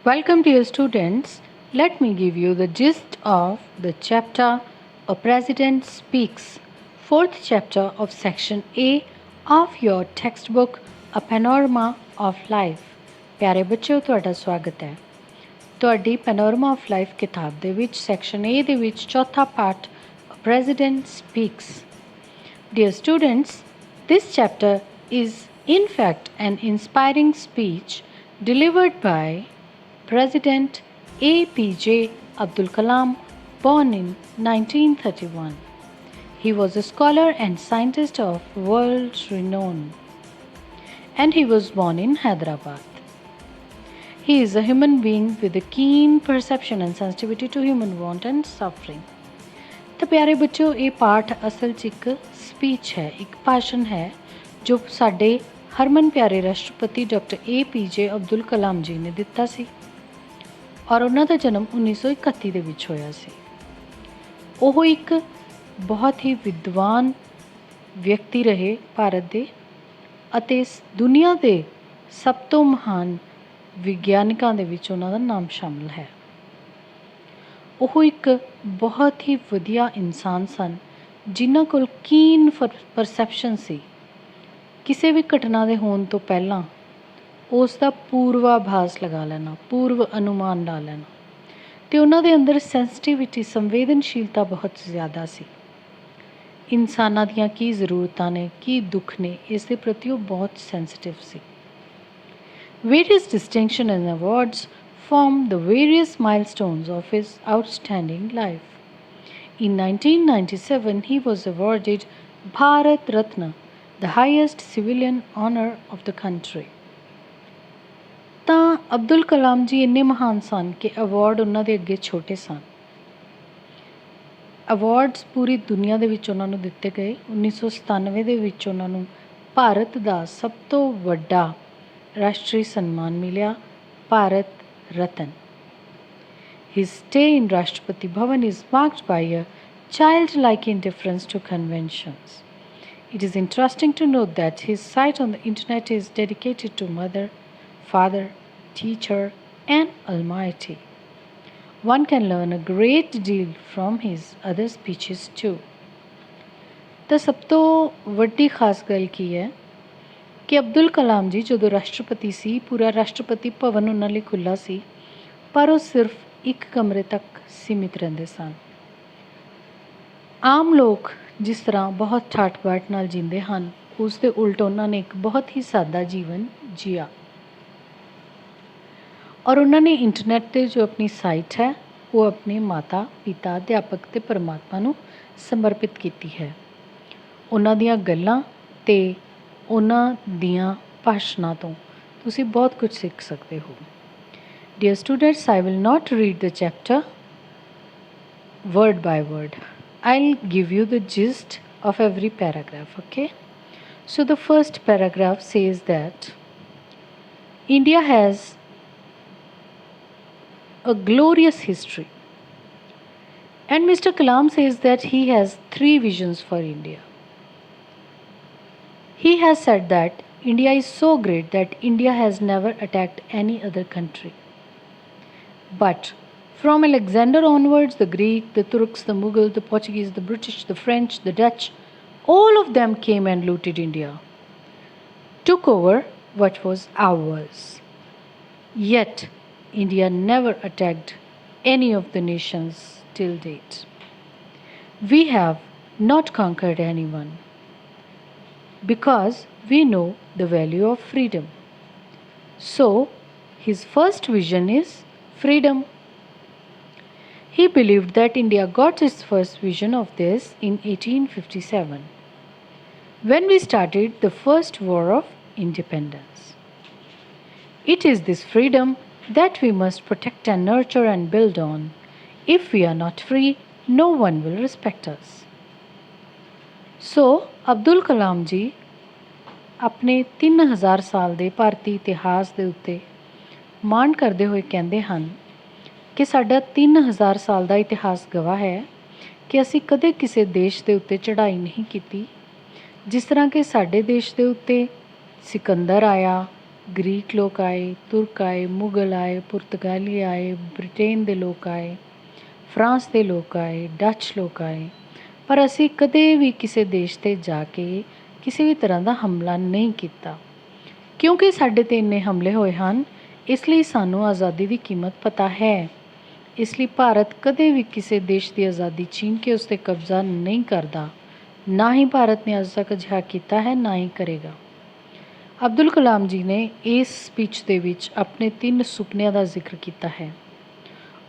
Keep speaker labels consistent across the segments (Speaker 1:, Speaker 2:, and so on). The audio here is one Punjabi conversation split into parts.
Speaker 1: Welcome, dear students. Let me give you the gist of the chapter A President Speaks, fourth chapter of section A of your textbook A Panorama of Life. ਪਿਆਰੇ ਬੱਚਿਓ, ਤੁਹਾਡਾ ਸਵਾਗਤ ਹੈ ਤੁਹਾਡੀ ਪੈਨੋਰਮਾ ਆਫ ਲਾਈਫ ਕਿਤਾਬ ਦੇ ਵਿੱਚ ਸੈਕਸ਼ਨ A ਦੇ ਵਿੱਚ ਚੌਥਾ ਪਾਠ A President Speaks. Dear students, this chapter is in fact an inspiring speech delivered by President APJ Abdul Kalam, born in 1931. He was a scholar and scientist of world renown, and he was born in Hyderabad. He is a human being with a keen perception and sensitivity to human want and suffering. तो प्यारे बच्चों, ये पाठ असल च एक स्पीच है, एक भाषण है जो साडे हरमन प्यारे राष्ट्रपति डॉक्टर APJ अब्दुल कलाम जी ने दिता सी और उन्हों का जन्म 1931 ਦੇ ਵਿੱਚ ਹੋਇਆ ਸੀ। ਉਹ ਇੱਕ ਬਹੁਤ ਹੀ ਵਿਦਵਾਨ ਵਿਅਕਤੀ ਰਹੇ ਭਾਰਤ ਦੇ ਅਤੇ ਦੁਨੀਆ ਦੇ ਸਭ ਤੋਂ ਮਹਾਨ ਵਿਗਿਆਨਿਕਾਂ ਦੇ ਵਿੱਚ ਉਹਨਾਂ ਦਾ ਨਾਮ ਸ਼ਾਮਲ ਹੈ। ਉਹ ਇੱਕ ਬਹੁਤ ਹੀ ਵਧੀਆ ਇਨਸਾਨ ਸਨ ਜਿਨ੍ਹਾਂ ਕੋਲ ਕੀਨ ਪਰਸੈਪਸ਼ਨ ਸੀ। ਕਿਸੇ ਵੀ ਘਟਨਾ ਦੇ ਹੋਣ ਤੋਂ ਪਹਿਲਾਂ ਉਸ ਦਾ ਪੂਰਵਾਭਾਸ ਲਗਾ ਲੈਣਾ, ਪੂਰਵ ਅਨੁਮਾਨ ਲਾ ਲੈਣਾ, ਅਤੇ ਉਹਨਾਂ ਦੇ ਅੰਦਰ ਸੈਂਸਿਟੀਵਿਟੀ, ਸੰਵੇਦਨਸ਼ੀਲਤਾ ਬਹੁਤ ਜ਼ਿਆਦਾ ਸੀ। ਇਨਸਾਨਾਂ ਦੀਆਂ ਕੀ ਜ਼ਰੂਰਤਾਂ ਨੇ, ਕੀ ਦੁੱਖ ਨੇ, ਇਸ ਦੇ ਪ੍ਰਤੀ ਉਹ ਬਹੁਤ sensitive C. Various distinction and awards form the various milestones of his outstanding life. In 1997, he was awarded Bharat Ratna, the highest civilian honor of the country. ਤਾਂ ਅਬਦੁਲ ਕਲਾਮ ਜੀ ਇੰਨੇ ਮਹਾਨ ਸਨ ਕਿ ਅਵਾਰਡ ਉਹਨਾਂ ਦੇ ਅੱਗੇ ਛੋਟੇ ਸਨ। ਅਵਾਰਡਸ ਪੂਰੀ ਦੁਨੀਆ ਦੇ ਵਿੱਚ ਉਹਨਾਂ ਨੂੰ ਦਿੱਤੇ ਗਏ। 1997 ਦੇ ਵਿੱਚ ਉਹਨਾਂ ਨੂੰ ਭਾਰਤ ਦਾ ਸਭ ਤੋਂ ਵੱਡਾ ਰਾਸ਼ਟਰੀ ਸਨਮਾਨ ਮਿਲਿਆ, Bharat Ratna. His stay in Rashtrapati Bhavan is marked by a childlike indifference to conventions. It is interesting to note that his site on the internet is dedicated to Mother, Father, Teacher, and Almighty. One can learn a great deal from his other speeches too. ਤਾਂ ਸਭ ਤੋਂ ਵੱਡੀ ਖਾਸ ਗੱਲ ਕੀ ਹੈ ਕਿ ਅਬਦੁਲ ਕਲਾਮ ਜੀ ਜਦੋਂ ਰਾਸ਼ਟਰਪਤੀ ਸੀ, ਪੂਰਾ ਰਾਸ਼ਟਰਪਤੀ ਭਵਨ ਉਹਨਾਂ ਲਈ ਖੁੱਲ੍ਹਾ ਸੀ, ਪਰ ਉਹ ਸਿਰਫ ਇੱਕ ਕਮਰੇ ਤੱਕ ਸੀਮਿਤ ਰਹਿੰਦੇ ਸਨ। ਆਮ ਲੋਕ ਜਿਸ ਤਰ੍ਹਾਂ ਬਹੁਤ ਠਾਠ ਬਾਠ ਨਾਲ ਜੀਂਦੇ ਹਨ, ਉਸ ਦੇ ਉਲਟ ਉਹਨਾਂ ਨੇ ਇੱਕ ਬਹੁਤ ਹੀ ਸਾਦਾ ਜੀਵਨ ਜੀਆ। ਔਰ ਉਹਨਾਂ ਨੇ ਇੰਟਰਨੈਟ 'ਤੇ ਜੋ ਆਪਣੀ ਸਾਈਟ ਹੈ ਉਹ ਆਪਣੇ ਮਾਤਾ, ਪਿਤਾ, ਅਧਿਆਪਕ ਅਤੇ ਪਰਮਾਤਮਾ ਨੂੰ ਸਮਰਪਿਤ ਕੀਤੀ ਹੈ। ਉਹਨਾਂ ਦੀਆਂ ਗੱਲਾਂ ਅਤੇ ਉਹਨਾਂ ਦੀਆਂ ਭਾਸ਼ਣਾਂ ਤੋਂ ਤੁਸੀਂ ਬਹੁਤ ਕੁਝ ਸਿੱਖ ਸਕਦੇ ਹੋ। Dear students, I will not read the chapter word by word. I'll give you the gist of every paragraph, okay? So the first paragraph says that India has a glorious history. And Mr. Kalam says that he has three visions for India. He has said that India is so great that India has never attacked any other country. But from Alexander onwards, the Greek, the Turks, the Mughal, the Portuguese, the British, the French, the Dutch, all of them came and looted India, took over what was ours. Yet, India never attacked any of the nations till date. We have not conquered anyone because we know the value of freedom. So, his first vision is freedom. He believed that India got its first vision of this in 1857, when we started the first war of independence. It is this freedom that we must protect and nurture and build on. If we are not free, no one will respect us. So, Abdul Kalam ji ਆਪਣੇ 3000 ਸਾਲ ਦੇ ਭਾਰਤੀ ਇਤਿਹਾਸ ਦੇ ਉੱਤੇ ਮਾਣ ਕਰਦੇ ਹੋਏ ਕਹਿੰਦੇ ਹਨ ਕਿ ਸਾਡਾ 3000 ਸਾਲ ਦਾ ਇਤਿਹਾਸ ਗਵਾਹ ਹੈ ਕਿ ਅਸੀਂ ਕਦੇ ਕਿਸੇ ਦੇਸ਼ ਦੇ ਉੱਤੇ ਚੜ੍ਹਾਈ ਨਹੀਂ ਕੀਤੀ। ਜਿਸ ਤਰ੍ਹਾਂ ਕਿ ਸਾਡੇ ਦੇਸ਼ ਦੇ ਉੱਤੇ ਸਿਕੰਦਰ ਆਇਆ, ग्रीक लोग आए, तुर्क आए, मुगल आए, पुर्तगाली आए, ब्रिटेन ਦੇ ਲੋਕ ਆਏ, ਫਰਾਂਸ ਦੇ ਲੋਕ ਆਏ, ਡੱਚ ਲੋਕ ਆਏ, ਪਰ ਅਸੀਂ ਕਦੇ ਵੀ ਕਿਸੇ ਦੇਸ਼ 'ਤੇ ਜਾ ਕੇ ਕਿਸੇ ਵੀ ਤਰ੍ਹਾਂ ਦਾ ਹਮਲਾ ਨਹੀਂ ਕੀਤਾ। ਕਿਉਂਕਿ ਸਾਡੇ 'ਤੇ ਇੰਨੇ ਹਮਲੇ ਹੋਏ ਹਨ, ਇਸ ਲਈ ਸਾਨੂੰ ਆਜ਼ਾਦੀ ਦੀ ਕੀਮਤ ਪਤਾ ਹੈ। ਇਸ ਲਈ ਭਾਰਤ ਕਦੇ ਵੀ ਕਿਸੇ ਦੇਸ਼ ਦੀ ਆਜ਼ਾਦੀ ਛੀਨ ਕੇ ਉਸ 'ਤੇ ਕਬਜ਼ਾ ਨਹੀਂ ਕਰਦਾ। ਨਾ ਹੀ ਭਾਰਤ ਨੇ ਅੱਜ ਤੱਕ ਅਜਿਹਾ ਕੀਤਾ ਹੈ, ਨਾ ਹੀ ਕਰੇਗਾ। ਅਬਦੁਲ ਕਲਾਮ ਜੀ ਨੇ ਇਸ ਸਪੀਚ ਦੇ ਵਿੱਚ ਆਪਣੇ 3 ਸੁਪਨਿਆਂ ਦਾ ਜ਼ਿਕਰ ਕੀਤਾ ਹੈ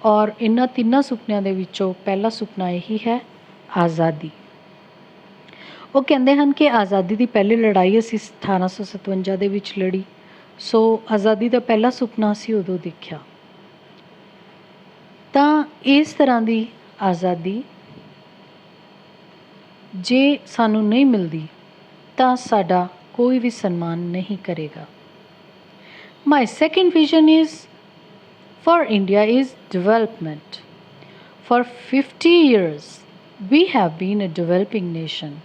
Speaker 1: ਔਰ ਇਹਨਾਂ ਤਿੰਨਾਂ ਸੁਪਨਿਆਂ ਦੇ ਵਿੱਚੋਂ ਪਹਿਲਾ ਸੁਪਨਾ ਇਹੀ ਹੈ, ਆਜ਼ਾਦੀ। ਉਹ ਕਹਿੰਦੇ ਹਨ ਕਿ ਆਜ਼ਾਦੀ ਦੀ ਪਹਿਲੀ ਲੜਾਈ ਅਸੀਂ 1857 ਦੇ ਵਿੱਚ ਲੜੀ, ਸੋ ਆਜ਼ਾਦੀ ਦਾ ਪਹਿਲਾ ਸੁਪਨਾ ਅਸੀਂ ਉਦੋਂ ਦੇਖਿਆ। ਤਾਂ ਇਸ ਤਰ੍ਹਾਂ ਦੀ ਆਜ਼ਾਦੀ ਜੇ ਸਾਨੂੰ ਨਹੀਂ ਮਿਲਦੀ ਤਾਂ ਸਾਡਾ ਕੋਈ ਵੀ ਸਨਮਾਨ ਨਹੀਂ ਕਰੇਗਾ। My second vision is for India is development. For 50 years we have been a developing nation,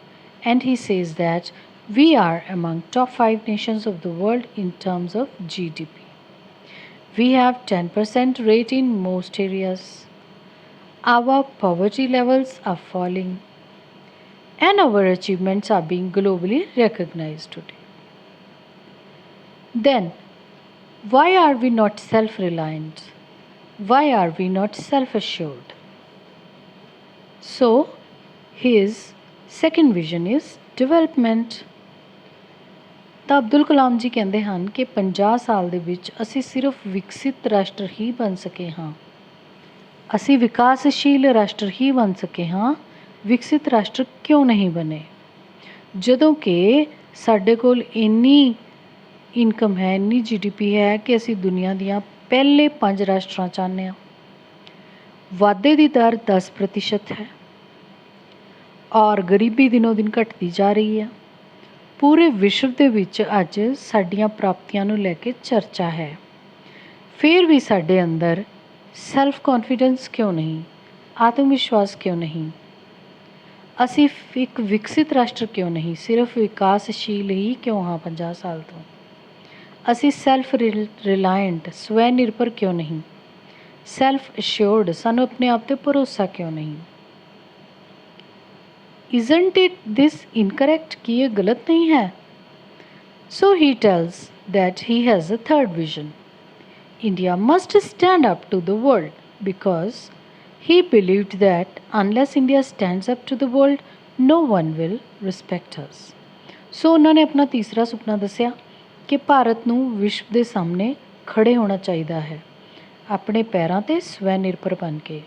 Speaker 1: and he says that we are among top 5 nations of the world in terms of GDP. We have 10% rate in most areas. Our poverty levels are falling and our achievements are being globally recognized today. Then, why are we not self-reliant? Why are we not self-assured? So, his second vision is development. ਤਾਂ ਅਬਦੁਲ ਕਲਾਮ ਜੀ ਕਹਿੰਦੇ ਹਨ ਕਿ 50 ਸਾਲ ਦੇ ਵਿੱਚ ਅਸੀਂ ਸਿਰਫ ਵਿਕਸਿਤ ਰਾਸ਼ਟਰ ਹੀ ਬਣ ਸਕੇ ਹਾਂ। ਅਸੀਂ ਵਿਕਾਸਸ਼ੀਲ ਰਾਸ਼ਟਰ ਹੀ ਬਣ ਸਕੇ ਹਾਂ, ਵਿਕਸਿਤ ਰਾਸ਼ਟਰ ਕਿਉਂ ਨਹੀਂ ਬਣੇ? ਜਦੋਂ ਕਿ ਸਾਡੇ ਕੋਲ ਇੰਨੀ ਇਨਕਮ ਹੈ, ਇੰਨੀ GDP ਹੈ ਕਿ ਅਸੀਂ ਦੁਨੀਆ ਦੀਆਂ ਪਹਿਲੇ 5 ਰਾਸ਼ਟਰਾਂ 'ਚ ਆਉਂਦੇ ਹਾਂ। ਵਾਧੇ ਦੀ ਦਰ 10% ਹੈ ਔਰ ਗਰੀਬੀ ਦਿਨੋਂ ਦਿਨ ਘਟਦੀ ਜਾ ਰਹੀ ਹੈ। ਪੂਰੇ ਵਿਸ਼ਵ ਦੇ ਵਿੱਚ ਅੱਜ ਸਾਡੀਆਂ ਪ੍ਰਾਪਤੀਆਂ ਨੂੰ ਲੈ ਕੇ ਚਰਚਾ ਹੈ। ਫਿਰ ਵੀ ਸਾਡੇ ਅੰਦਰ ਸੈਲਫ ਕੌਨਫੀਡੈਂਸ ਕਿਉਂ ਨਹੀਂ? ਆਤਮ ਵਿਸ਼ਵਾਸ ਕਿਉਂ ਨਹੀਂ? ਅਸੀਂ ਇੱਕ ਵਿਕਸਿਤ ਰਾਸ਼ਟਰ ਕਿਉਂ ਨਹੀਂ? ਸਿਰਫ ਵਿਕਾਸਸ਼ੀਲ ਹੀ ਕਿਉਂ ਹਾਂ 50 ਸਾਲ ਤੋਂ? ਅਸੀਂ ਸੈਲਫ ਰਿਲਾਇੰਟ ਸਵੈ ਨਿਰਭਰ ਕਿਉਂ ਨਹੀਂ? ਸੈਲਫ ਅਸ਼ੋਰਡ ਸਾਨੂੰ ਆਪਣੇ ਆਪ 'ਤੇ ਭਰੋਸਾ ਕਿਉਂ ਨਹੀਂ? Isn't it this incorrect? कि ये गलत नहीं है? So he tells that he has a third vision. India must stand up to the world because he believed that unless India stands up to the world, no one will respect us. So उन्होंने अपना तीसरा सुपना दसिया कि भारत ਨੂੰ ਵਿਸ਼ਵ ਦੇ ਸਾਹਮਣੇ ਖੜੇ ਹੋਣਾ ਚਾਹੀਦਾ ਹੈ ਆਪਣੇ ਪੈਰਾਂ 'ਤੇ ਸਵੈ ਨਿਰਭਰ ਬਣ ਕੇ।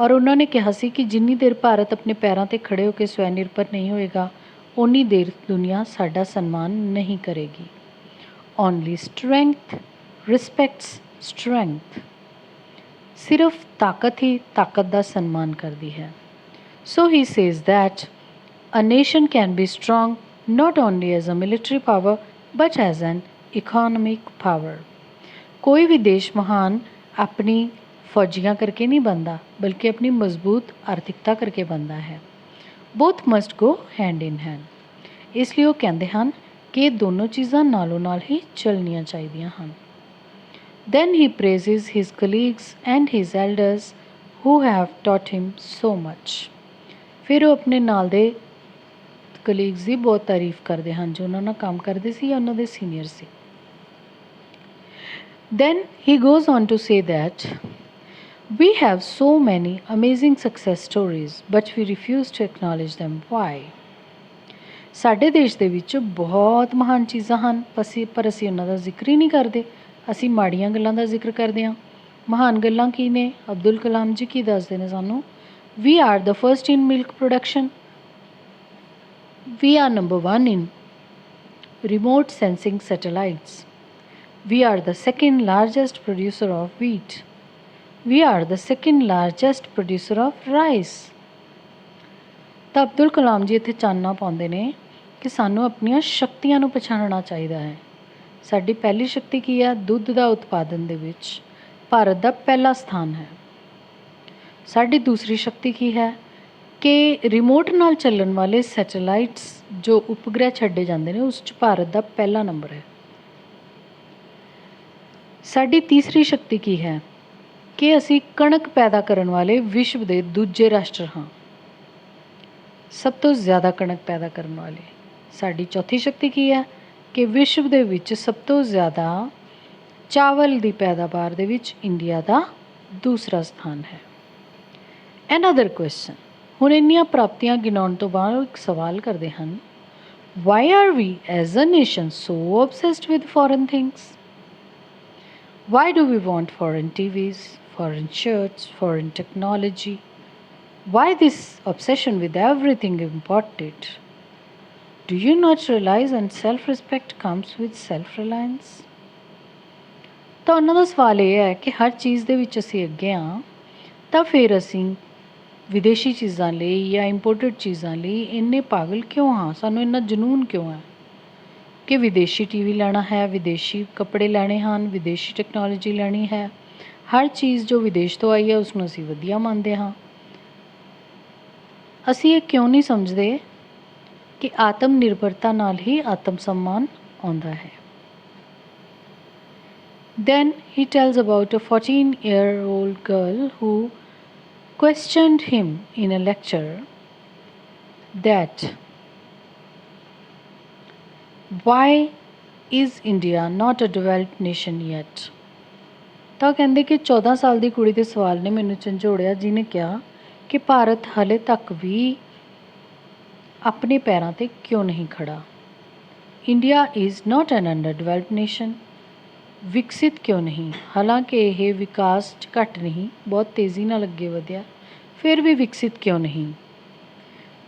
Speaker 1: ਔਰ ਉਹਨਾਂ ਨੇ ਕਿਹਾ ਸੀ ਕਿ ਜਿੰਨੀ ਦੇਰ ਭਾਰਤ ਆਪਣੇ ਪੈਰਾਂ 'ਤੇ ਖੜੇ ਹੋ ਕੇ ਸਵੈ ਨਿਰਭਰ ਨਹੀਂ ਹੋਏਗਾ, ਓਨੀ ਦੇਰ ਦੁਨੀਆ ਸਾਡਾ ਸਨਮਾਨ ਨਹੀਂ ਕਰੇਗੀ। Only strength respects strength. ਸਿਰਫ ਤਾਕਤ ਹੀ ਤਾਕਤ ਦਾ ਸਨਮਾਨ ਕਰਦੀ ਹੈ। So he says that a nation can be strong not only as a military power but as an economic power. ਕੋਈ ਵੀ ਦੇਸ਼ ਮਹਾਨ ਆਪਣੀ ਫੌਜੀਆਂ ਕਰਕੇ ਨਹੀਂ ਬਣਦਾ, ਬਲਕਿ ਆਪਣੀ ਮਜ਼ਬੂਤ ਆਰਥਿਕਤਾ ਕਰਕੇ ਬਣਦਾ ਹੈ। both must go hand in hand. ਇਸ ਲਈ ਉਹ ਕਹਿੰਦੇ ਹਨ ਕਿ ਇਹ ਦੋਨੋਂ ਚੀਜ਼ਾਂ ਨਾਲੋਂ ਨਾਲ ਹੀ ਚੱਲਣੀਆਂ ਚਾਹੀਦੀਆਂ ਹਨ। Then he praises his colleagues and his elders who have taught him so much. ਫਿਰ ਉਹ ਆਪਣੇ ਨਾਲ ਦੇ ਕਲੀਗਸ ਦੀ ਬਹੁਤ ਤਾਰੀਫ ਕਰਦੇ ਹਨ ਜੋ ਉਹਨਾਂ ਨਾਲ ਕੰਮ ਕਰਦੇ ਸੀ ਜਾਂ ਉਹਨਾਂ ਦੇ senior C. Then he goes on to say that we have so many amazing success stories but we refuse to acknowledge them. Why? ਸਾਡੇ ਦੇਸ਼ ਦੇ ਵਿੱਚ ਬਹੁਤ ਮਹਾਨ ਚੀਜ਼ਾਂ ਹਨ ਪਰ ਅਸੀਂ ਉਹਨਾਂ ਦਾ ਜ਼ਿਕਰ ਹੀ ਨਹੀਂ ਕਰਦੇ। ਅਸੀਂ ਮਾੜੀਆਂ ਗੱਲਾਂ ਦਾ ਜ਼ਿਕਰ ਕਰਦੇ ਹਾਂ। ਮਹਾਨ ਗੱਲਾਂ ਕੀ ਨੇ? ਅਬਦੁਲ ਕਲਾਮ ਜੀ ਕੀ ਦੱਸਦੇ ਨੇ ਸਾਨੂੰ? We are the first in milk production. We are number 1 in remote sensing satellites. We are the second largest producer of wheat. We are the second largest producer of rice. ਤਾਂ ਅਬਦੁਲ ਕਲਾਮ ਜੀ ਇੱਥੇ ਚਾਨਣਾ ਪਾਉਂਦੇ ਨੇ ਕਿ ਸਾਨੂੰ ਆਪਣੀਆਂ ਸ਼ਕਤੀਆਂ ਨੂੰ ਪਛਾਣਨਾ ਚਾਹੀਦਾ ਹੈ। ਸਾਡੀ ਪਹਿਲੀ ਸ਼ਕਤੀ ਕੀ ਹੈ? ਦੁੱਧ ਦਾ ਉਤਪਾਦਨ ਦੇ ਵਿੱਚ ਭਾਰਤ ਦਾ ਪਹਿਲਾ ਸਥਾਨ ਹੈ। ਸਾਡੀ ਦੂਸਰੀ ਸ਼ਕਤੀ ਕੀ ਹੈ ਕਿ ਰਿਮੋਟ ਨਾਲ ਚੱਲਣ ਵਾਲੇ ਸੈਟੇਲਾਈਟਸ ਜੋ ਉਪਗ੍ਰਹਿ ਛੱਡੇ ਜਾਂਦੇ ਨੇ ਉਸ 'ਚ ਭਾਰਤ ਦਾ ਪਹਿਲਾ ਨੰਬਰ ਹੈ। ਸਾਡੀ ਤੀਸਰੀ ਸ਼ਕਤੀ ਕੀ ਹੈ ਕਿ ਅਸੀਂ ਕਣਕ ਪੈਦਾ ਕਰਨ ਵਾਲੇ ਵਿਸ਼ਵ ਦੇ ਦੂਜੇ ਰਾਸ਼ਟਰ ਹਾਂ। ਸਭ ਤੋਂ ਜ਼ਿਆਦਾ ਕਣਕ ਪੈਦਾ ਕਰਨ ਵਾਲੇ। ਸਾਡੀ ਚੌਥੀ ਸ਼ਕਤੀ ਕੀ ਹੈ ਕਿ ਵਿਸ਼ਵ ਦੇ ਵਿੱਚ ਸਭ ਤੋਂ ਜ਼ਿਆਦਾ ਚਾਵਲ ਦੀ ਪੈਦਾਵਾਰ ਦੇ ਵਿੱਚ ਇੰਡੀਆ ਦਾ ਦੂਸਰਾ ਸਥਾਨ ਹੈ। ਅਨਦਰ ਕੁਐਸਚਨ, ਹੁਣ ਇੰਨੀਆਂ ਪ੍ਰਾਪਤੀਆਂ ਗਿਣਾਉਣ ਤੋਂ ਬਾਅਦ ਇੱਕ ਸਵਾਲ ਕਰਦੇ ਹਨ, why are we as a nation so obsessed with foreign things? Why do we want foreign TVs, foreign shirts, foreign technology? Why this obsession with everything imported? Do you not realize and self-respect comes with self-reliance? ਤਾਂ ਉਹਨਾਂ ਦਾ ਸਵਾਲ ਇਹ ਹੈ ਕਿ ਹਰ ਚੀਜ਼ ਦੇ ਵਿੱਚ ਅਸੀਂ ਅੱਗੇ ਹਾਂ ਤਾਂ ਫਿਰ ਅਸੀਂ ਵਿਦੇਸ਼ੀ ਚੀਜ਼ਾਂ ਲਈ ਜਾਂ ਇੰਪੋਰਟਡ ਚੀਜ਼ਾਂ ਲਈ ਇੰਨੇ ਪਾਗਲ ਕਿਉਂ ਹਾਂ, ਸਾਨੂੰ ਇੰਨਾ ਜਨੂੰਨ ਕਿਉਂ ਹੈ ਕਿ ਵਿਦੇਸ਼ੀ ਟੀਵੀ ਲੈਣਾ ਹੈ, ਵਿਦੇਸ਼ੀ ਕੱਪੜੇ ਲੈਣੇ ਹਨ, ਵਿਦੇਸ਼ੀ ਟੈਕਨੋਲੋਜੀ ਲੈਣੀ ਹੈ। ਹਰ ਚੀਜ਼ ਜੋ ਵਿਦੇਸ਼ ਤੋਂ ਆਈ ਹੈ ਉਸਨੂੰ ਅਸੀਂ ਵਧੀਆ ਮੰਨਦੇ ਹਾਂ। ਅਸੀਂ ਇਹ ਕਿਉਂ ਨਹੀਂ ਸਮਝਦੇ ਕਿ ਆਤਮ ਨਿਰਭਰਤਾ ਨਾਲ ਹੀ ਆਤਮ ਸਨਮਾਨ ਆਉਂਦਾ ਹੈ। Then he tells about a 14-year-old girl who questioned him in a lecture that why is India not a developed nation yet? ਤਾਂ ਕਹਿੰਦੇ ਕਿ 14 ਸਾਲ ਦੀ ਕੁੜੀ ਦੇ ਸਵਾਲ ਨੇ ਮੈਨੂੰ ਝੰਜੋੜਿਆ, ਜਿਹਨੇ ਕਿਹਾ ਕਿ ਭਾਰਤ ਹਾਲੇ ਤੱਕ ਵੀ ਆਪਣੇ ਪੈਰਾਂ 'ਤੇ ਕਿਉਂ ਨਹੀਂ ਖੜਾ। India is not N under developed nation, ਵਿਕਸਿਤ ਕਿਉਂ ਨਹੀਂ, ਹਾਲਾਂਕਿ ਇਹ ਵਿਕਾਸ 'ਚ ਘੱਟ ਨਹੀਂ, ਬਹੁਤ ਤੇਜ਼ੀ ਨਾਲ ਅੱਗੇ ਵਧਿਆ, ਫਿਰ ਵੀ ਵਿਕਸਿਤ ਕਿਉਂ ਨਹੀਂ।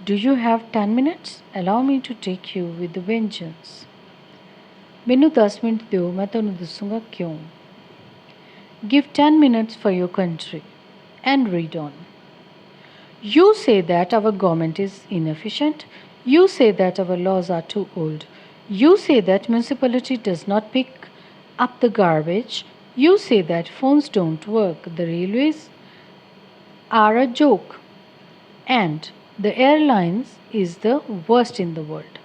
Speaker 1: Do you have 10 minutes? Allow me to take you with vengeance. ਮੈਨੂੰ 10 ਮਿੰਟ ਦਿਓ, ਮੈਂ ਤੁਹਾਨੂੰ ਦੱਸੂੰਗਾ ਕਿਉਂ। Give 10 minutes for your country and read on. You say that our government is inefficient. You say that our laws are too old. You say that municipality does not pick up the garbage. You say that phones don't work. The railways are a joke. And the airlines is the worst in the world.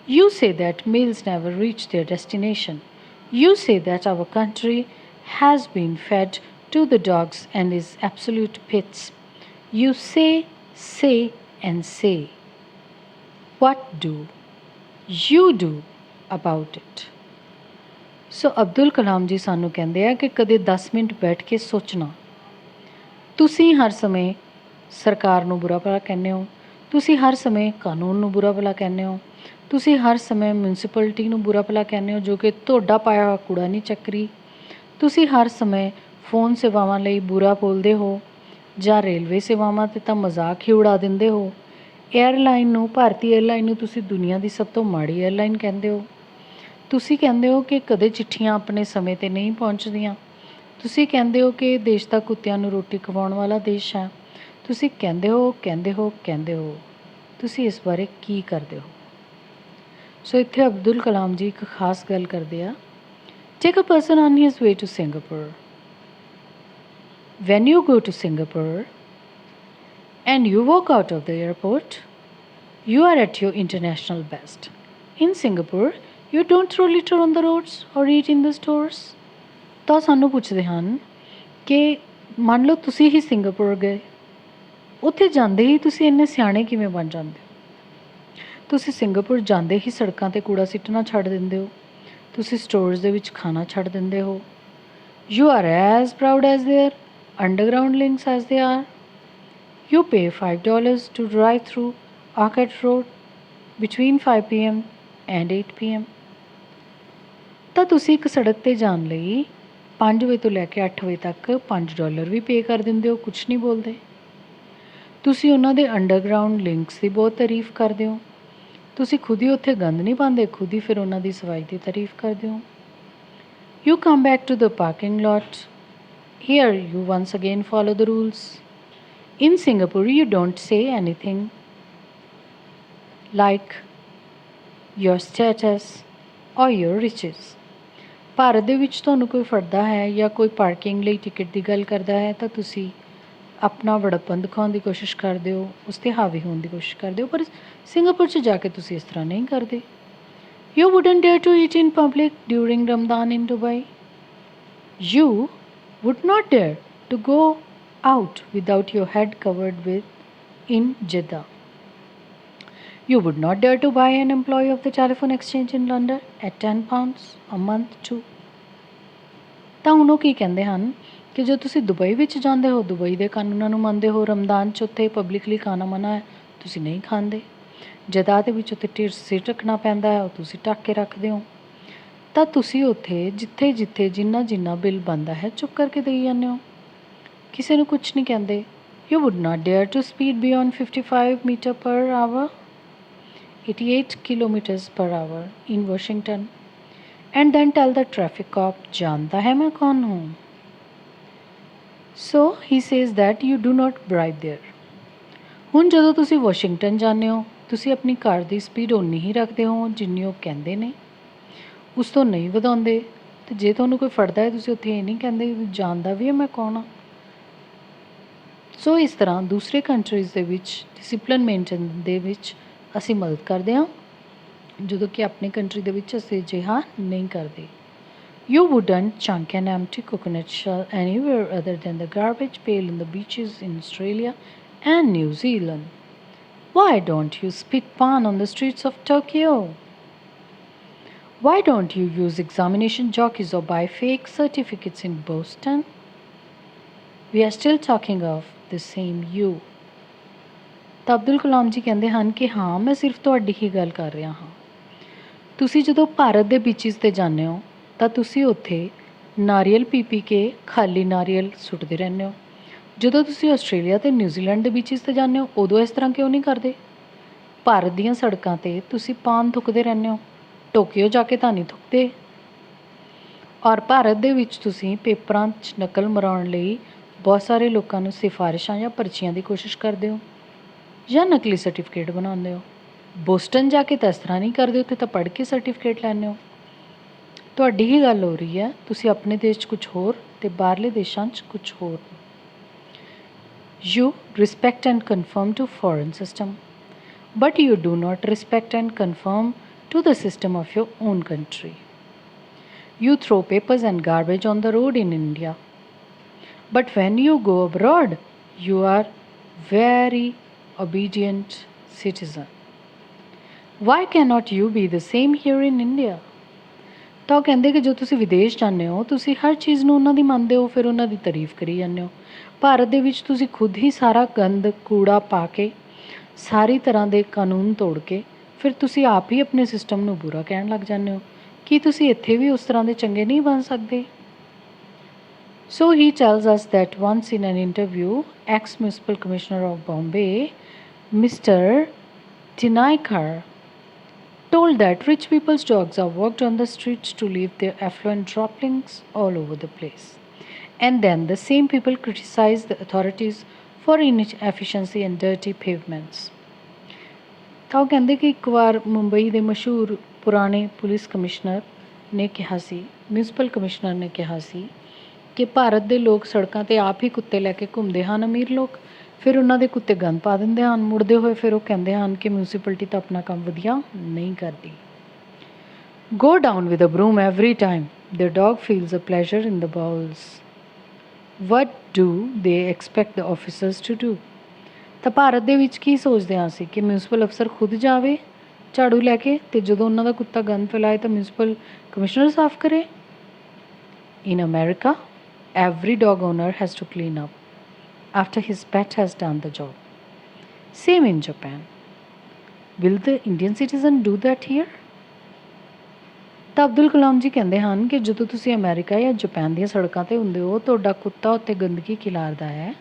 Speaker 1: You say that mails never reach their destination. You say that our country has been fed to the dogs and is absolute pits. You say and say. What do you do about it? ਸੋ ਅਬਦੁਲ ਕਲਾਮ ਜੀ ਸਾਨੂੰ ਕਹਿੰਦੇ ਆ ਕਿ ਕਦੇ 10 ਮਿੰਟ ਬੈਠ ਕੇ ਸੋਚਣਾ। ਤੁਸੀਂ ਹਰ ਸਮੇਂ ਸਰਕਾਰ ਨੂੰ ਬੁਰਾ ਭਲਾ ਕਹਿੰਦੇ ਹੋ, ਤੁਸੀਂ ਹਰ ਸਮੇਂ ਕਾਨੂੰਨ ਨੂੰ ਬੁਰਾ ਭਲਾ ਕਹਿੰਦੇ ਹੋ, ਤੁਸੀਂ ਹਰ ਸਮੇਂ ਮਿਊਨਿਸਪੈਲਿਟੀ ਨੂੰ ਬੁਰਾ ਭਲਾ ਕਹਿੰਦੇ ਹੋ ਜੋ ਕਿ ਤੁਹਾਡਾ ਪਾਇਆ ਹੋਇਆ ਕੂੜਾ ਨਹੀਂ ਚੱਕ ਰਹੀ। ਤੁਸੀਂ ਹਰ ਸਮੇਂ ਫੋਨ ਸੇਵਾਵਾਂ ਲਈ ਬੁਰਾ ਬੋਲਦੇ ਹੋ ਜਾਂ ਰੇਲਵੇ ਸੇਵਾਵਾਂ 'ਤੇ ਤਾਂ ਮਜ਼ਾਕ ਹੀ ਉਡਾ ਦਿੰਦੇ ਹੋ। ਏਅਰਲਾਈਨ ਨੂੰ, ਭਾਰਤੀ ਏਅਰਲਾਈਨ ਨੂੰ ਤੁਸੀਂ ਦੁਨੀਆ ਦੀ ਸਭ ਤੋਂ ਮਾੜੀ ਏਅਰਲਾਈਨ ਕਹਿੰਦੇ ਹੋ। ਤੁਸੀਂ ਕਹਿੰਦੇ ਹੋ ਕਿ ਕਦੇ ਚਿੱਠੀਆਂ ਆਪਣੇ ਸਮੇਂ 'ਤੇ ਨਹੀਂ ਪਹੁੰਚਦੀਆਂ। ਤੁਸੀਂ ਕਹਿੰਦੇ ਹੋ ਕਿ ਦੇਸ਼ ਦਾ ਕੁੱਤਿਆਂ ਨੂੰ ਰੋਟੀ ਖਵਾਉਣ ਵਾਲਾ ਦੇਸ਼ ਹੈ। ਤੁਸੀਂ ਕਹਿੰਦੇ ਹੋ। ਤੁਸੀਂ ਇਸ ਬਾਰੇ ਕੀ ਕਰਦੇ ਹੋ? ਸੋ ਇੱਥੇ ਅਬਦੁਲ ਕਲਾਮ ਜੀ ਇੱਕ ਖਾਸ ਗੱਲ ਕਰਦੇ ਆ। Take a person on his way to Singapore. When you go to Singapore and you walk out of the airport, you are at your international best. In Singapore, you don't throw litter on the roads or eat in the stores. ਤਾਂ ਸਾਨੂੰ ਪੁੱਛਦੇ ਹਨ ਕਿ ਮੰਨ ਲਓ ਤੁਸੀਂ ਹੀ ਸਿੰਗਾਪੁਰ ਗਏ, ਉੱਥੇ ਜਾਂਦੇ ਹੀ ਤੁਸੀਂ ਇੰਨੇ ਸਿਆਣੇ ਕਿਵੇਂ ਬਣ ਜਾਂਦੇ ਹੋ? ਤੁਸੀਂ ਸਿੰਗਾਪੁਰ ਜਾਂਦੇ ਹੀ ਸੜਕਾਂ 'ਤੇ ਕੂੜਾ ਸਿੱਟਣਾ ਛੱਡ ਦਿੰਦੇ ਹੋ, ਤੁਸੀਂ ਸਟੋਰਸ ਦੇ ਵਿੱਚ ਖਾਣਾ ਛੱਡ ਦਿੰਦੇ ਹੋ। You are as proud as their underground links as they are. You pay $5 to drive through orchard road between 5 PM and 8 PM। ਤਾਂ ਤੁਸੀਂ ਇੱਕ ਸੜਕ 'ਤੇ ਜਾਣ ਲਈ 5 ਵਜੇ ਤੋਂ ਲੈ ਕੇ 8 ਵਜੇ ਤੱਕ $5 ਵੀ ਪੇ ਕਰ ਦਿੰਦੇ ਹੋ, ਕੁਛ ਨਹੀਂ ਬੋਲਦੇ। ਤੁਸੀਂ ਉਹਨਾਂ ਦੇ ਅੰਡਰਗਰਾਊਂਡ ਲਿੰਕਸ ਦੀ ਬਹੁਤ ਤਾਰੀਫ ਕਰਦੇ ਹੋ। ਤੁਸੀਂ ਖੁਦ ਹੀ ਉੱਥੇ ਗੰਦ ਨਹੀਂ ਪਾਉਂਦੇ, ਖੁਦ ਹੀ ਫਿਰ ਉਹਨਾਂ ਦੀ ਸਫਾਈ ਦੀ ਤਾਰੀਫ ਕਰਦੇ ਹੋ। You come back to the parking lot. Here you once again follow the rules. In Singapore you don't say anything like your status or your ਰਿਚਿਸ। Bharat ਦੇ ਵਿੱਚ ਤੁਹਾਨੂੰ ਕੋਈ ਫੜਦਾ ਹੈ ਜਾਂ ਕੋਈ ਪਾਰਕਿੰਗ ਲਈ ਟਿਕਟ ਦੀ ਗੱਲ ਕਰਦਾ ਹੈ ਤਾਂ ਤੁਸੀਂ ਆਪਣਾ ਵੜਪਨ ਦਿਖਾਉਣ ਦੀ ਕੋਸ਼ਿਸ਼ ਕਰਦੇ ਹੋ, ਉਸ 'ਤੇ ਹਾਵੀ ਹੋਣ ਦੀ ਕੋਸ਼ਿਸ਼ ਕਰਦੇ ਹੋ। ਪਰ ਸਿੰਗਾਪੁਰ 'ਚ ਜਾ ਕੇ ਤੁਸੀਂ ਇਸ ਤਰ੍ਹਾਂ ਨਹੀਂ ਕਰਦੇ। You wouldn't dare to eat in public during Ramadan in Dubai. You would not dare to go out without your head covered with in Jeddah. You would not dare to buy an employee of the telephone exchange in London at £10 a month too. ਤਾਂ ਹੁਣ ਉਹ ਕੀ ਕਹਿੰਦੇ ਹਨ ਕਿ ਜੋ ਤੁਸੀਂ ਦੁਬਈ ਵਿੱਚ ਜਾਂਦੇ ਹੋ, ਦੁਬਈ ਦੇ ਕਾਨੂੰਨਾਂ ਨੂੰ ਮੰਨਦੇ ਹੋ, ਰਮਦਾਨ 'ਚ ਉੱਥੇ ਪਬਲਿਕਲੀ ਖਾਣਾ ਮਨਾ ਹੈ, ਤੁਸੀਂ ਨਹੀਂ ਖਾਂਦੇ। ਜਦਾ ਦੇ ਵਿੱਚ ਉੱਥੇ ਸਿਰ ਰੱਖਣਾ ਪੈਂਦਾ ਹੈ, ਉਹ ਤੁਸੀਂ ਢੱਕ ਕੇ ਰੱਖਦੇ ਹੋ। ਤਾਂ ਤੁਸੀਂ ਉੱਥੇ ਜਿੱਥੇ ਜਿੱਥੇ ਜਿੰਨਾ ਜਿੰਨਾ ਬਿੱਲ ਬਣਦਾ ਹੈ ਚੁੱਪ ਕਰਕੇ ਦੇਈ ਜਾਂਦੇ ਹੋ, ਕਿਸੇ ਨੂੰ ਕੁਛ ਨਹੀਂ ਕਹਿੰਦੇ। You would not dare to speed beyond 55 meter per hour 88 kilometers per hour in Washington and then tell the traffic cop जानता है मैं कौन हूँ। So he says that you do not bribe there। ਹੁਣ ਜਦੋਂ ਤੁਸੀਂ ਵਾਸ਼ਿੰਗਟਨ ਜਾਂਦੇ ਹੋ, ਤੁਸੀਂ ਆਪਣੀ ਕਾਰ ਦੀ ਸਪੀਡ ਓਨੀ ਹੀ ਰੱਖਦੇ ਹੋ ਜਿੰਨੀ ਉਹ ਕਹਿੰਦੇ ਨੇ, ਉਸ ਤੋਂ ਨਹੀਂ ਵਧਾਉਂਦੇ। ਅਤੇ ਜੇ ਤੁਹਾਨੂੰ ਕੋਈ ਫੜਦਾ ਹੈ, ਤੁਸੀਂ ਉੱਥੇ ਇਹ ਨਹੀਂ ਕਹਿੰਦੇ ਜਾਣਦਾ ਵੀ ਹੈ ਮੈਂ ਕੌਣ ਹਾਂ। ਸੋ ਇਸ ਤਰ੍ਹਾਂ ਦੂਸਰੇ ਕੰਟਰੀਜ਼ ਦੇ ਵਿੱਚ ਡਿਸਿਪਲਿਨ ਮੇਨਟੇਨ ਦੇ ਵਿੱਚ ਅਸੀਂ ਮਦਦ ਕਰਦੇ ਹਾਂ, ਜਦੋਂ ਕਿ ਆਪਣੀ ਕੰਟਰੀ ਦੇ ਵਿੱਚ ਅਸੀਂ ਅਜਿਹਾ ਨਹੀਂ ਕਰਦੇ। You wouldn't chunk an empty coconut shell anywhere other than the garbage pail in the beaches in Australia and New Zealand. Why don't you spit pan on the streets of Tokyo? Why don't you use examination jockeys or buy fake certificates in Boston? We are still talking of the same you. ਤਾਂ ਅਬਦੁਲ ਕਲਾਮ ਜੀ ਕਹਿੰਦੇ ਹਨ ਕਿ ਹਾਂ, ਮੈਂ ਸਿਰਫ ਤੁਹਾਡੀ ਹੀ ਗੱਲ ਕਰ ਰਿਹਾ ਹਾਂ। ਤੁਸੀਂ ਜਦੋਂ ਭਾਰਤ ਦੇ ਬੀਚਿਸ 'ਤੇ ਜਾਂਦੇ ਹੋ ਤਾਂ ਤੁਸੀਂ ਉੱਥੇ ਨਾਰੀਅਲ ਪੀ ਪੀ ਕੇ ਖਾਲੀ ਨਾਰੀਅਲ ਸੁੱਟਦੇ ਰਹਿੰਦੇ ਹੋ। ਜਦੋਂ ਤੁਸੀਂ ਆਸਟ੍ਰੇਲੀਆ ਅਤੇ ਨਿਊਜ਼ੀਲੈਂਡ ਦੇ ਬੀਚਿਸ 'ਤੇ ਜਾਂਦੇ ਹੋ, ਉਦੋਂ ਇਸ ਤਰ੍ਹਾਂ ਕਿਉਂ ਨਹੀਂ ਕਰਦੇ? ਭਾਰਤ ਦੀਆਂ ਸੜਕਾਂ 'ਤੇ ਤੁਸੀਂ ਪਾਨ ਥੁੱਕਦੇ ਰਹਿੰਦੇ ਹੋ, ਟੋਕੀਓ ਜਾ ਕੇ ਤਾਂ ਨਹੀਂ ਥੁੱਕਦੇ। ਔਰ ਭਾਰਤ ਦੇ ਵਿੱਚ ਤੁਸੀਂ ਪੇਪਰਾਂ 'ਚ ਨਕਲ ਮਰਾਉਣ ਲਈ ਬਹੁਤ ਸਾਰੇ ਲੋਕਾਂ ਨੂੰ ਸਿਫਾਰਿਸ਼ਾਂ ਜਾਂ ਪਰਚੀਆਂ ਦੀ ਕੋਸ਼ਿਸ਼ ਕਰਦੇ ਹੋ ਜਾਂ ਨਕਲੀ ਸਰਟੀਫਿਕੇਟ ਬਣਾਉਂਦੇ ਹੋ। ਬੋਸਟਨ ਜਾ ਕੇ ਤਾਂ ਇਸ ਤਰ੍ਹਾਂ ਨਹੀਂ ਕਰਦੇ, ਉੱਥੇ ਤਾਂ ਪੜ੍ਹ ਕੇ ਸਰਟੀਫਿਕੇਟ ਲੈਂਦੇ ਹੋ। ਤੁਹਾਡੀ ਹੀ ਗੱਲ ਹੋ ਰਹੀ ਹੈ, ਤੁਸੀਂ ਆਪਣੇ ਦੇਸ਼ 'ਚ ਕੁਛ ਹੋਰ ਅਤੇ ਬਾਹਰਲੇ ਦੇਸ਼ਾਂ 'ਚ ਕੁਛ ਹੋਰ। You respect and conform to foreign system, but you do not respect and conform to the system of your own country. You throw papers and garbage on the road in India. But when you go abroad, you are very obedient citizen. Why cannot you be the same here in India? ਤਾਂ ਉਹ ਕਹਿੰਦੇ ਕਿ ਜੋ ਤੁਸੀਂ ਵਿਦੇਸ਼ ਜਾਂਦੇ ਹੋ, ਤੁਸੀਂ ਹਰ ਚੀਜ਼ ਨੂੰ ਉਹਨਾਂ ਦੀ ਮੰਨਦੇ ਹੋ, ਫਿਰ ਉਹਨਾਂ ਦੀ ਤਾਰੀਫ ਕਰੀ ਜਾਂਦੇ ਹੋ। ਭਾਰਤ ਦੇ ਵਿੱਚ ਤੁਸੀਂ ਖੁਦ ਹੀ ਸਾਰਾ ਗੰਦ ਕੂੜਾ ਪਾ ਕੇ, ਸਾਰੀ ਤਰ੍ਹਾਂ ਦੇ ਕਾਨੂੰਨ ਤੋੜ ਕੇ, ਫਿਰ ਤੁਸੀਂ ਆਪ ਹੀ ਆਪਣੇ ਸਿਸਟਮ ਨੂੰ ਬੁਰਾ ਕਹਿਣ ਲੱਗ ਜਾਂਦੇ ਹੋ। ਕੀ ਤੁਸੀਂ ਇੱਥੇ ਵੀ ਉਸ ਤਰ੍ਹਾਂ ਦੇ ਚੰਗੇ ਨਹੀਂ ਬਣ ਸਕਦੇ? So he tells us that once in an interview, ex municipal commissioner of Bombay, mister Tinaikar, told that rich people's dogs are walked on the streets to leave their effluent droppings all over the place. And then the same people criticize the authorities for inefficiency and dirty pavements. ਤਾਂ ਉਹ ਕਹਿੰਦੇ ਕਿ ਇੱਕ ਵਾਰ ਮੁੰਬਈ ਦੇ ਮਸ਼ਹੂਰ ਪੁਰਾਣੇ ਪੁਲਿਸ ਕਮਿਸ਼ਨਰ ਨੇ ਕਿਹਾ ਸੀ, ਮਿਊਨਿਸਪਲ ਕਮਿਸ਼ਨਰ ਨੇ ਕਿਹਾ ਸੀ ਕਿ ਭਾਰਤ ਦੇ ਲੋਕ ਸੜਕਾਂ 'ਤੇ ਆਪ ਹੀ ਕੁੱਤੇ ਲੈ ਕੇ ਘੁੰਮਦੇ ਹਨ, ਅਮੀਰ ਲੋਕ, ਫਿਰ ਉਹਨਾਂ ਦੇ ਕੁੱਤੇ ਗੰਦ ਪਾ ਦਿੰਦੇ ਹਨ। ਮੁੜਦੇ ਹੋਏ ਫਿਰ ਉਹ ਕਹਿੰਦੇ ਹਨ ਕਿ ਮਿਊਨਿਸਪੈਲਿਟੀ ਤਾਂ ਆਪਣਾ ਕੰਮ ਵਧੀਆ ਨਹੀਂ ਕਰਦੀ। Go down with a broom every time their dog feels a pleasure in the bowels. What do they expect the officers to do? ਤਾਂ ਭਾਰਤ ਦੇ ਵਿੱਚ ਕੀ ਸੋਚਦੇ ਹਾਂ ਅਸੀਂ ਕਿ ਮਿਊਨਿਸਪਲ ਅਫਸਰ ਖੁਦ ਜਾਵੇ ਝਾੜੂ ਲੈ ਕੇ, ਅਤੇ ਜਦੋਂ ਉਹਨਾਂ ਦਾ ਕੁੱਤਾ ਗੰਦ ਫੈਲਾਏ ਤਾਂ ਮਿਊਨਿਸਪਲ ਕਮਿਸ਼ਨਰ ਸਾਫ਼ ਕਰੇ? ਇਨ America, every dog owner has to clean up after his pet has done the job. Same in Japan. Will the Indian citizen do that here? ਤਾਂ ਅਬਦੁਲ ਕਲਾਮ ਜੀ ਕਹਿੰਦੇ ਹਨ ਕਿ ਜਦੋਂ ਤੁਸੀਂ ਅਮਰੀਕਾ ਜਾਂ ਜਾਪਾਨ ਦੀਆਂ ਸੜਕਾਂ 'ਤੇ ਹੁੰਦੇ ਹੋ, ਤੁਹਾਡਾ ਕੁੱਤਾ ਉੱਤੇ ਗੰਦਗੀ ਖਿਲਾਰਦਾ ਹੈ,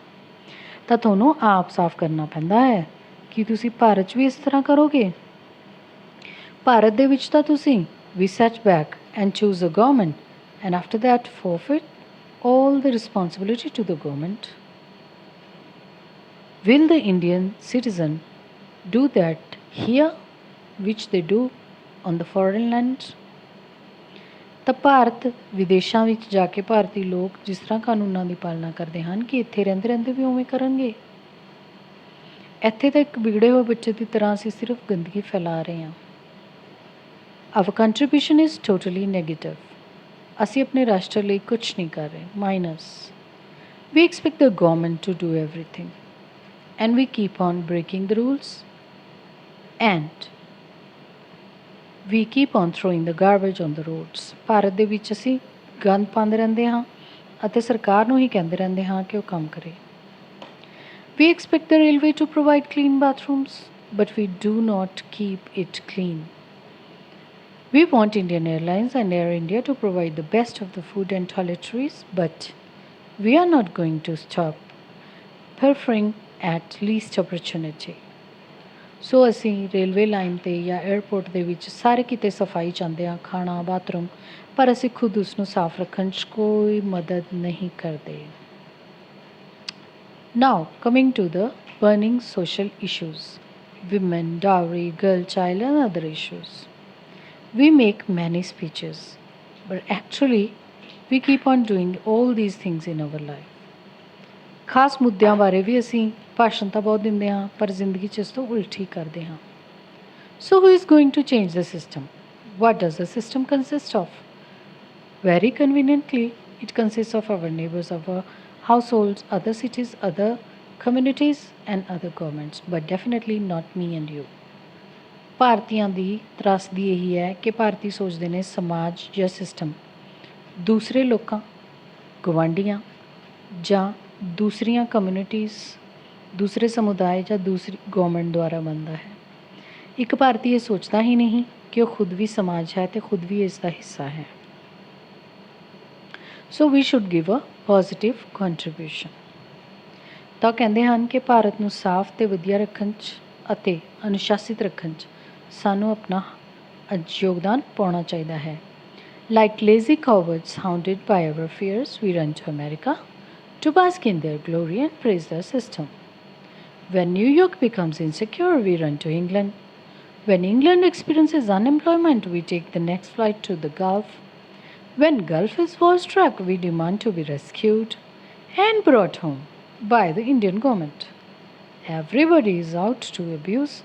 Speaker 1: ਤਾਂ ਤੁਹਾਨੂੰ ਆਪ ਸਾਫ਼ ਕਰਨਾ ਪੈਂਦਾ ਹੈ। ਕੀ ਤੁਸੀਂ ਭਾਰਤ 'ਚ ਵੀ ਇਸ ਤਰ੍ਹਾਂ ਕਰੋਗੇ? ਭਾਰਤ ਦੇ ਵਿੱਚ ਤਾਂ ਤੁਸੀਂ we set back and choose a government and after that forfeit all the responsibility to the government. Will the Indian citizen do that here which they do on the foreign land? ਤਾਂ ਭਾਰਤ ਵਿਦੇਸ਼ਾਂ ਵਿੱਚ ਜਾ ਕੇ ਭਾਰਤੀ ਲੋਕ ਜਿਸ ਤਰ੍ਹਾਂ ਕਾਨੂੰਨਾਂ ਦੀ ਪਾਲਣਾ ਕਰਦੇ ਹਨ, ਕਿ ਇੱਥੇ ਰਹਿੰਦੇ ਰਹਿੰਦੇ ਵੀ ਉਵੇਂ ਕਰਨਗੇ? ਇੱਥੇ ਤਾਂ ਇੱਕ ਵਿਗੜੇ ਹੋਏ ਬੱਚੇ ਦੀ ਤਰ੍ਹਾਂ ਅਸੀਂ ਸਿਰਫ ਗੰਦਗੀ ਫੈਲਾ ਰਹੇ ਹਾਂ। Our contribution is totally negative. ਅਸੀਂ ਆਪਣੇ ਰਾਸ਼ਟਰ ਲਈ ਕੁਛ ਨਹੀਂ ਕਰ ਰਹੇ। Minus we expect the government to do everything and we keep on breaking the rules and we keep on throwing the garbage on the roads। Bharat ਦੇ ਵਿੱਚ ਅਸੀਂ ਗੰਦ ਪਾਉਂਦੇ ਰਹਿੰਦੇ ਹਾਂ ਅਤੇ ਸਰਕਾਰ ਨੂੰ ਹੀ ਕਹਿੰਦੇ ਰਹਿੰਦੇ ਹਾਂ ਕਿ ਉਹ ਕੰਮ ਕਰੇ। We expect the railway to provide clean bathrooms, but we do not keep it clean. We want Indian Airlines and Air India to provide the best of the food and toiletries, but we are not going to stop preferring at least opportunity। ਸੋ ਅਸੀਂ ਰੇਲਵੇ ਲਾਈਨ 'ਤੇ ਜਾਂ ਏਅਰਪੋਰਟ ਦੇ ਵਿੱਚ ਸਾਰੇ ਕਿਤੇ ਸਫਾਈ ਚਾਹੁੰਦੇ ਹਾਂ, ਖਾਣਾ, ਬਾਥਰੂਮ, ਪਰ ਅਸੀਂ ਖੁਦ ਉਸ ਨੂੰ ਸਾਫ਼ ਰੱਖਣ 'ਚ ਕੋਈ ਮਦਦ ਨਹੀਂ ਕਰਦੇ। Now coming to the burning social issues, women, dowry, girl child and other issues. We make many speeches, but actually we keep on doing all these things in our life। ਖਾਸ ਮੁੱਦਿਆਂ ਬਾਰੇ ਵੀ ਅਸੀਂ ਭਾਸ਼ਣ ਤਾਂ ਬਹੁਤ ਦਿੰਦੇ ਹਾਂ ਪਰ ਜ਼ਿੰਦਗੀ 'ਚ ਇਸ ਤੋਂ ਉਲਟੀ ਕਰਦੇ ਹਾਂ। So who is going to change the system? What does the system consist of? Very conveniently, it consists of our neighbors, our households, other cities, other communities and other governments, but definitely not me and you। ਭਾਰਤੀਆਂ ਦੀ ਤਰਾਸਦੀ ਇਹੀ ਹੈ ਕਿ ਭਾਰਤੀ ਸੋਚਦੇ ਨੇ ਸਮਾਜ ਜਾਂ ਸਿਸਟਮ ਦੂਸਰੇ ਲੋਕਾਂ, ਗੁਆਂਢੀਆਂ ਜਾਂ ਦੂਸਰੀਆਂ ਕਮਿਊਨਿਟੀਜ਼, ਦੂਸਰੇ ਸਮੁਦਾਇ ਜਾਂ ਦੂਸਰੀ ਗੌਰਮੈਂਟ ਦੁਆਰਾ ਬਣਦਾ ਹੈ। ਇੱਕ ਭਾਰਤੀ ਇਹ ਸੋਚਦਾ ਹੀ ਨਹੀਂ ਕਿ ਉਹ ਖੁਦ ਵੀ ਸਮਾਜ ਹੈ ਅਤੇ ਖੁਦ ਵੀ ਇਸ ਦਾ ਹਿੱਸਾ ਹੈ। So we should give a positive contribution. ਤਾਂ ਕਹਿੰਦੇ ਹਨ ਕਿ ਭਾਰਤ ਨੂੰ ਸਾਫ਼ ਅਤੇ ਵਧੀਆ ਰੱਖਣ 'ਚ ਅਤੇ ਅਨੁਸ਼ਾਸਿਤ ਰੱਖਣ 'ਚ ਸਾਨੂੰ ਆਪਣਾ ਯੋਗਦਾਨ ਪਾਉਣਾ ਚਾਹੀਦਾ ਹੈ। Like lazy cowards hounded by our fears, we run to America to bask in their glory and praise their system. When New York becomes insecure, we run to England. When England experiences unemployment, we take the next flight to the Gulf. When Gulf is war-struck, we demand to be rescued and brought home by the Indian government. Everybody is out to abuse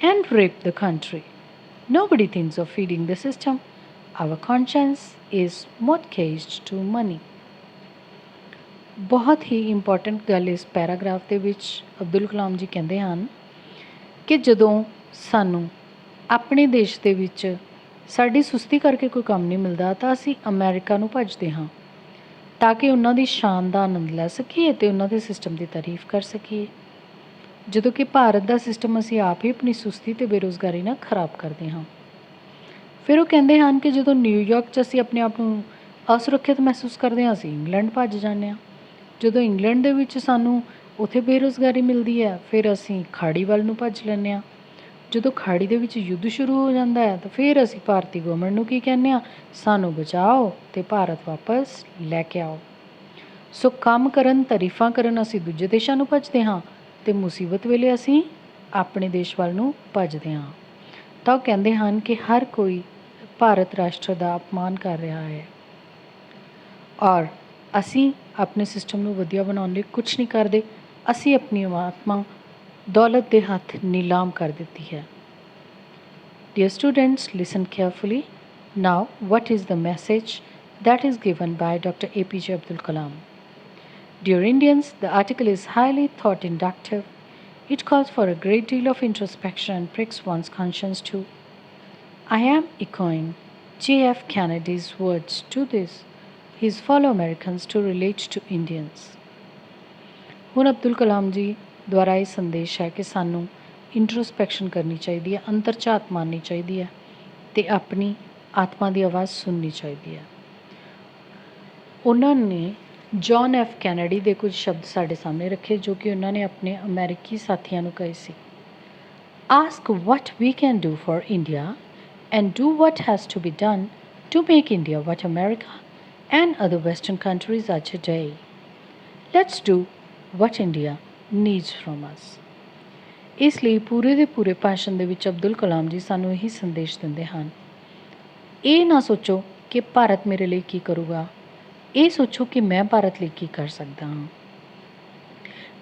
Speaker 1: and rape the country. Nobody thinks of feeding the system. Our conscience is mortgaged to money। ਬਹੁਤ ਹੀ ਇੰਪੋਰਟੈਂਟ ਗੱਲ ਇਸ ਪੈਰਾਗ੍ਰਾਫ ਦੇ ਵਿੱਚ ਅਬਦੁਲ ਕਲਾਮ ਜੀ ਕਹਿੰਦੇ ਹਨ ਕਿ ਜਦੋਂ ਸਾਨੂੰ ਆਪਣੇ ਦੇਸ਼ ਦੇ ਵਿੱਚ ਸਾਡੀ ਸੁਸਤੀ ਕਰਕੇ ਕੋਈ ਕੰਮ ਨਹੀਂ ਮਿਲਦਾ ਤਾਂ ਅਸੀਂ ਅਮਰੀਕਾ ਨੂੰ ਭੱਜਦੇ ਹਾਂ ਤਾਂ ਕਿ ਉਹਨਾਂ ਦੀ ਸ਼ਾਨ ਦਾ ਆਨੰਦ ਲੈ ਸਕੀਏ ਅਤੇ ਉਹਨਾਂ ਦੇ ਸਿਸਟਮ ਦੀ ਤਾਰੀਫ ਕਰ ਸਕੀਏ। ਜਦੋਂ ਕਿ ਭਾਰਤ ਦਾ ਸਿਸਟਮ ਅਸੀਂ ਆਪ ਹੀ ਆਪਣੀ ਸੁਸਤੀ ਅਤੇ ਬੇਰੁਜ਼ਗਾਰੀ ਨਾਲ ਖਰਾਬ ਕਰਦੇ ਹਾਂ। ਫਿਰ ਉਹ ਕਹਿੰਦੇ ਹਨ ਕਿ ਜਦੋਂ ਨਿਊਯਾਰਕ 'ਚ ਅਸੀਂ ਆਪਣੇ ਆਪ ਨੂੰ ਅਸੁਰੱਖਿਅਤ ਮਹਿਸੂਸ ਕਰਦੇ ਹਾਂ ਅਸੀਂ ਇੰਗਲੈਂਡ ਭੱਜ ਜਾਂਦੇ ਹਾਂ। ਜਦੋਂ ਇੰਗਲੈਂਡ ਦੇ ਵਿੱਚ ਸਾਨੂੰ ਉੱਥੇ ਬੇਰੁਜ਼ਗਾਰੀ ਮਿਲਦੀ ਹੈ ਫਿਰ ਅਸੀਂ ਖਾੜੀ ਵੱਲ ਨੂੰ ਭੱਜ ਲੈਂਦੇ ਹਾਂ। ਜਦੋਂ ਖਾੜੀ ਦੇ ਵਿੱਚ ਯੁੱਧ ਸ਼ੁਰੂ ਹੋ ਜਾਂਦਾ ਹੈ ਤਾਂ ਫਿਰ ਅਸੀਂ ਭਾਰਤੀ ਗੌਰਮੈਂਟ ਨੂੰ ਕੀ ਕਹਿੰਦੇ ਹਾਂ, ਸਾਨੂੰ ਬਚਾਓ ਅਤੇ ਭਾਰਤ ਵਾਪਸ ਲੈ ਕੇ ਆਓ। ਸੋ ਕੰਮ ਕਰਨ, ਤਾਰੀਫਾਂ ਕਰਨ ਅਸੀਂ ਦੂਜੇ ਦੇਸ਼ਾਂ ਨੂੰ ਭੱਜਦੇ ਹਾਂ ਅਤੇ ਮੁਸੀਬਤ ਵੇਲੇ ਅਸੀਂ ਆਪਣੇ ਦੇਸ਼ ਵੱਲ ਨੂੰ ਭੱਜਦੇ ਹਾਂ। ਤਾਂ ਉਹ ਕਹਿੰਦੇ ਹਨ ਕਿ ਹਰ ਕੋਈ ਭਾਰਤ ਰਾਸ਼ਟਰ ਦਾ ਅਪਮਾਨ ਕਰ ਰਿਹਾ ਹੈ ਔਰ ਅਸੀਂ ਆਪਣੇ ਸਿਸਟਮ ਨੂੰ ਵਧੀਆ ਬਣਾਉਣ ਲਈ ਕੁਛ ਨਹੀਂ ਕਰਦੇ। ਅਸੀਂ ਆਪਣੀ ਆਤਮਾ ਦੌਲਤ ਦੇ ਹੱਥ ਨੀਲਾਮ ਕਰ ਦਿੱਤੀ ਹੈ। Dear students, listen carefully. Now, what is the message that is given by Dr. APJ Abdul Kalam? Dear Indians, the article is highly thought inductive. It calls for a great deal of introspection and pricks one's conscience too. I am echoing J.F. Kennedy's words to this, his fellow Americans to relate to Indians। ਹੁਣ ਅਬਦੁਲ ਕਲਾਮ ਜੀ ਦੁਆਰਾ ਇਹ ਸੰਦੇਸ਼ ਹੈ ਕਿ ਸਾਨੂੰ ਇੰਟਰੋਸਪੈਕਸ਼ਨ ਕਰਨੀ ਚਾਹੀਦੀ ਹੈ, ਅੰਤਰ ਝਾਤ ਮਾਰਨੀ ਚਾਹੀਦੀ ਹੈ ਅਤੇ ਆਪਣੀ ਆਤਮਾ ਦੀ ਆਵਾਜ਼ ਸੁਣਨੀ ਚਾਹੀਦੀ ਹੈ। ਉਹਨਾਂ ਨੇ ਜੌਨ ਐਫ ਕੈਨੇਡੀ ਦੇ ਕੁਝ ਸ਼ਬਦ ਸਾਡੇ ਸਾਹਮਣੇ ਰੱਖੇ ਜੋ ਕਿ ਉਹਨਾਂ ਨੇ ਆਪਣੇ ਅਮਰੀਕੀ ਸਾਥੀਆਂ ਨੂੰ ਕਹੇ ਸੀ। Ask what we can do for India and do what has to be done to make India what America and other Western countries are today. Let's do what India needs from us। ਇਸ ਲਈ ਪੂਰੇ ਦੇ ਪੂਰੇ ਭਾਸ਼ਣ ਦੇ ਵਿੱਚ ਅਬਦੁਲ ਕਲਾਮ ਜੀ ਸਾਨੂੰ ਇਹੀ ਸੰਦੇਸ਼ ਦਿੰਦੇ ਹਨ, ਇਹ ਨਾ ਸੋਚੋ ਕਿ ਭਾਰਤ ਮੇਰੇ ਲਈ ਕੀ ਕਰੂਗਾ, ਇਹ ਸੋਚੋ ਕਿ ਮੈਂ ਭਾਰਤ ਲਈ ਕੀ ਕਰ ਸਕਦਾ ਹਾਂ।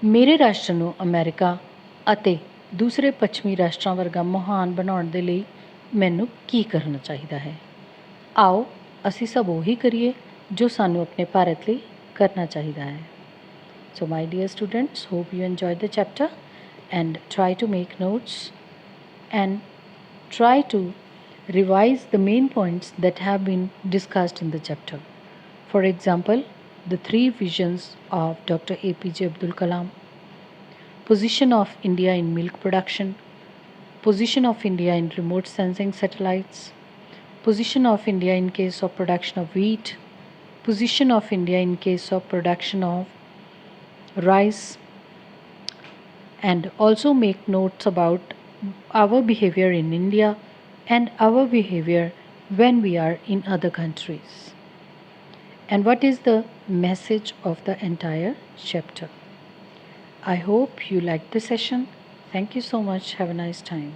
Speaker 1: ਮੇਰੇ ਰਾਸ਼ਟਰ ਨੂੰ ਅਮਰੀਕਾ ਅਤੇ ਦੂਸਰੇ ਪੱਛਮੀ ਰਾਸ਼ਟਰਾਂ ਵਰਗਾ ਮਹਾਨ ਬਣਾਉਣ ਦੇ ਲਈ ਮੈਨੂੰ ਕੀ ਕਰਨਾ ਚਾਹੀਦਾ ਹੈ। ਆਓ ਅਸੀਂ ਸਭ ਉਹੀ ਕਰੀਏ ਜੋ ਸਾਨੂੰ ਆਪਣੇ ਭਾਰਤ ਲਈ ਕਰਨਾ ਚਾਹੀਦਾ ਹੈ। So my dear students, hope you enjoyed the chapter and try to make notes and try to revise the main points that have been discussed in the chapter. For example, the three visions of Dr. APJ Abdul Kalam, position of India in milk production, position of India in remote sensing satellites, position of India in case of production of wheat, position of India in case of production of rice, and also make notes about our behavior in India and our behavior when we are in other countries. And what is the message of the entire chapter? I hope you liked the session. Thank you so much. Have a nice time.